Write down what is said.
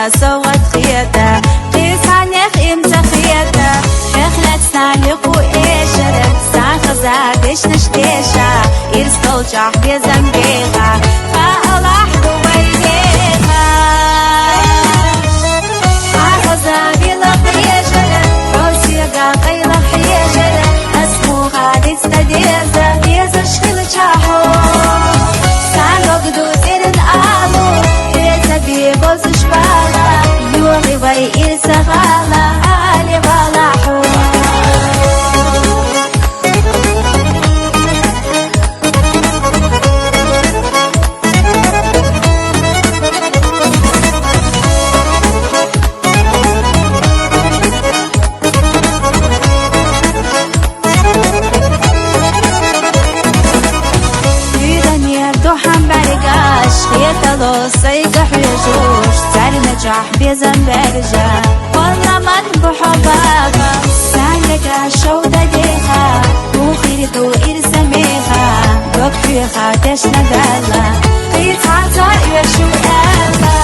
خدا صوت خياتا قيس عنيخ امتى خياتا خخلت سالق وإيشرت ساخزا ديش نشتيشا إرسل جاح بيزنبيغا فألاح دوبينيغا حاخزا بيلق يجرت روسيقا قيلق يجرت اسموها ديستديزا ديزا شخل جاحو سالق دو تيرن آلو إرسا بيبوز شبالا يوغي باي إرسا غالا آلي بالاحو صيقح يجوش تعالي نجاح بيزن برجع والله من بحبابا سانقا شودة ديها وخيري دو إرسميها دوك فيها تشنا دالا قيت عطا يشو ألا